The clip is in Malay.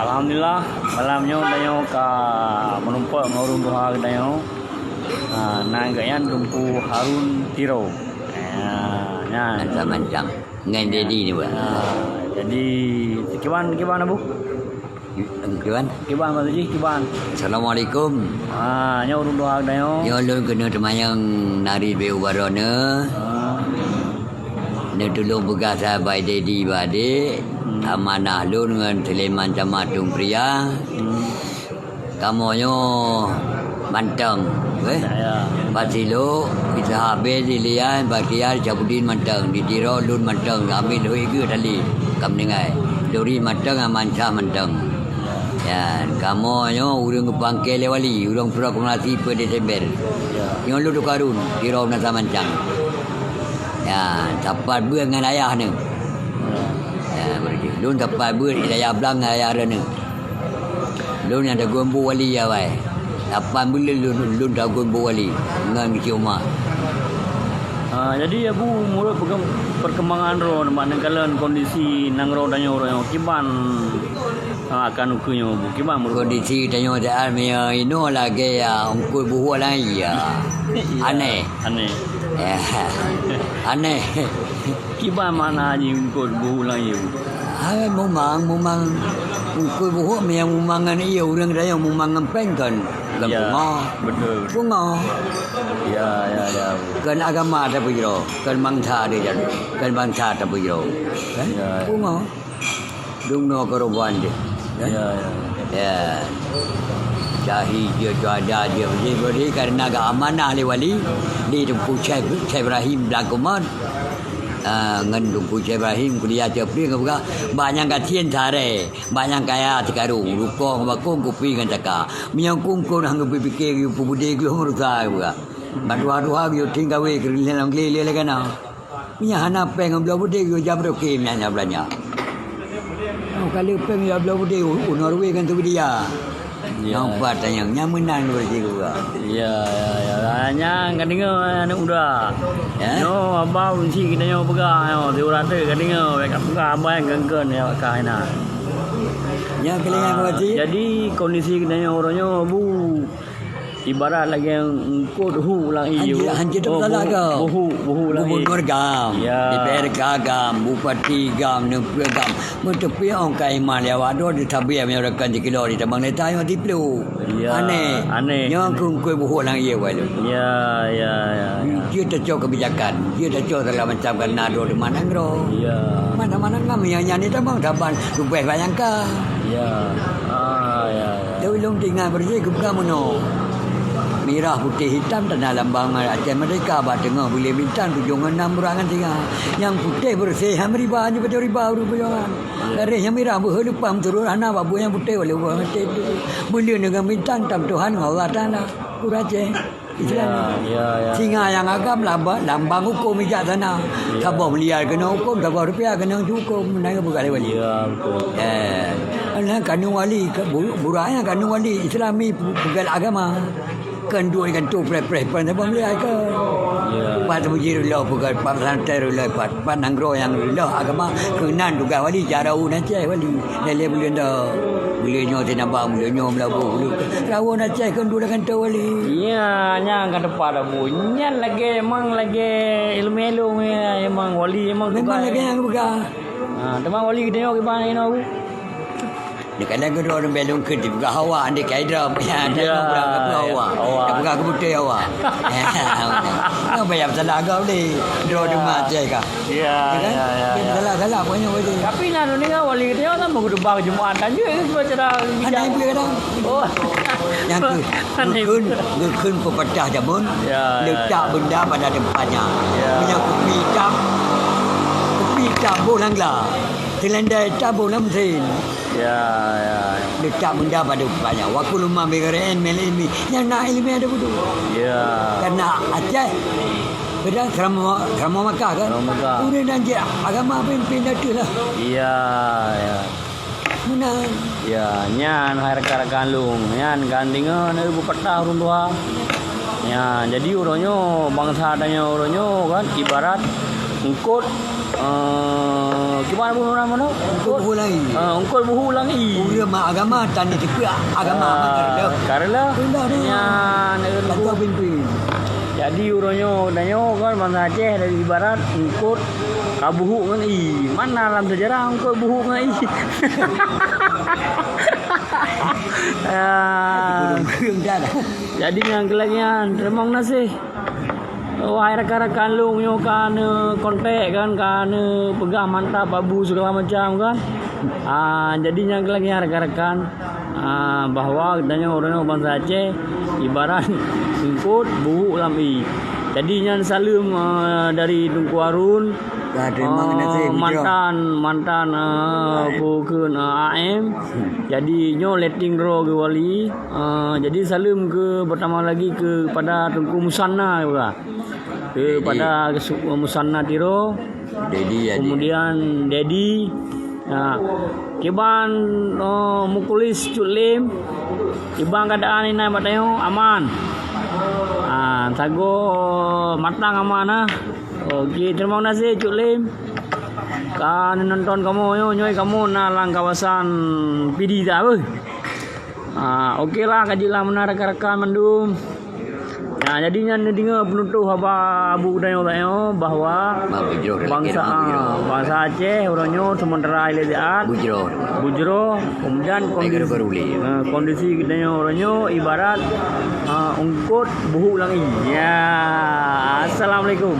Alhamdulillah malamnya dayo ka menumpak ngurung doha dayo. Nang gayan dumpu Harun Tiro. Nya Macam-macam. Dengan Dedi ni buat. Jadi kiban abu? Kiban. Kiban Pak Haji, kiban. Assalamualaikum. Nya urung doha dayo. Yo lun kena temayang nari be ubarana. Ne tolong pegang sahabat Dedi bade. Amanah lun dengan Teleman Camatung Pria. Kamonyo mantang. Ya. Pasilo kita habis dilihat bagian Jabudin mantang di Tiro lun mantang ambil duit ke tali kam dengai lori mantang amanca mantang ya kamonyo urang kepangke lewali urang surah kumulasi per Desember yang lu karun Tiro nasa mancang ya dapat ber dengan ayah ni ya berarti lun dapat ber ayah belang ayah ni lun ada gombu wali ya wai Lapan bulan lun dagun wali dengan kecil Umar. Jadi abu mula perkembangan ro manakala kondisi nang ro danyo ro kiban akan ukunya bu kiban kondisi danyo dah mia ino lagi ya ungkul buhu lagi ya. Aneh. Ya. Aneh. Kiban mana ni ungkul buhu lagi bu. Memang ungkul buhu yang memangan ia orang dah yang memangan pengkan. Ya, betul. Bunga. Ya. Kan agama tak bujro, kan bangsa dia jadi, kan bangsa tak bujro. Kan? Ya. Bunga. Dungno korban dia. Ya. Jahi dia ada dia beri karena agak amanah le wali di tempat Syekh Ibrahim Blagoman. Ngan Tungku Syekh Ibrahim kuliah cepri ke banyak katian sare banyak kaya tikaru rukong bakong kopi kan caka miangkung ko hang pikir yu pubude glo murusa buka badwa yu tinggal we krilen ngle le kana minya hana peng blo bude yu jabro ke mianya blanya kali peng ya blo bude unor we kan tu dia yang buat yang nyamenan begitu juga. Ya. Hanya kadang anak muda. No abang si kita nyo pegang yo diurate kadang mereka pegang abang genggen ya kaina. Ya kelingan berarti. Jadi kondisi kita nyo orangnya bu ibarat lagi yang kod hu ulang iyo. Hancur salah kau. Buhu ulang iyo. Gubernur gam. Ya. DPR gam, bupati gam, negeri gam. Mentepi orang kai malia wado di tabia menyerahkan kilo di tabang letai mati pelu. Ya. Aneh. Yang kungkui buhu ulang iyo walu. Ya. Dia tercok kebijakan. Dia tercok dalam macam nado di mana ngro. Ya. Mana ngam yang nyanyi tabang taban rupiah bayangkan. Ya. Dewi long tinggal bersih kamu no. Merah putih hitam tanah lambang Aceh Merdeka bat tengah boleh bintang 76 berangan tengah yang putih bersih hamriba hanya betul riba rupiah garis yang merah berhelupam turun anak babu yang putih boleh buat boleh dengan bintang tam Tuhan Allah tanah Aceh Islam singa yang agam lambang hukum ijak tanah sabar melihat kena hukum sabar rupiah kena hukum menang berkali wali Betul. kanun wali buranya kanun wali Islami pegal agama kan dua ikan tu pre pada boleh ke pada bujir lo bukan santai lo pat nanggro yang lo agama kenan juga wali cara Aceh wali lele boleh dah boleh nyo tinabang boleh nyo melabu rawon Aceh kan dua kan tu wali ya nya kan depan abu nya lagi emang lagi ilmu emang wali emang memang lagi yang buka teman wali kita yo gimana ini abu kadang kedua orang belum ke buka hawa anda kaidra ya ada hawa buka kebutai hawa apa yang salah kau ni dua rumah je kah ya salah punya wali tapi nanu ni kan wali kita kan mau kedubang Jumaat aja itu cara ada yang boleh dah yang kun pepatah jamun letak benda pada tempatnya punya kopi hitam bolang lah Telendai tabung lamsin. Ya. Letak benda pada banyak. Waktu lumah begaren melimi. Yang nak ilmu ada betul. Ya. Karena Aceh. Beda kerama Makkah kan. Udah nanti agama pindah tu lah. Ya. Mana? Ya. Nyan harga lung. Nyan gandingan ibu petah runtua. Ya. Jadi orangnya bangsa adanya orangnya kan ibarat ngikut Gimana bunuh nama no? Ungkut buhu lagi. Ungkut buhu ulang i. Uya mak agama tani tekuk agama mak Karela. Pindah dia. Ya, Kata pimpin. jadi uronyo danyo kan bangsa Aceh dari ibarat ungkut kabuhu kan i. Mana dalam sejarah ungkut buhu kan i. Belum dah. Jadi yang kelaknya termong nasi. Wahai rakan-rakan lu nyo kan kontak kan pegang mantap abu segala macam kan. Jadi yang kelaknya rakan-rakan bahwa danyo orang bangsa Aceh ibarat ungkut buhu lambi. Jadi yang salam dari Tunku Harun mantan bukan AM. Jadi nyo letting draw ke wali. Jadi salam ke pertama lagi kepada Tunku Musanna juga. Kepada Musanna Tiro. Kemudian Dedi. Kiban mukulis Cutlim. Kiban keadaan ini batayong aman. Tago matang aman. Okey, terima kasih Cuk Lim. Kan nonton kamu nyoy kamu nalang kawasan PD dah apa? Okeylah kajilah menarik rekan mendum. Jadinya dengar penutup abu dayo bahwa bangsa Aceh orangnya sementara iledat bujro kemudian kondisi dayo orangnya ibarat ungkut buhu lagi. Ya, assalamualaikum.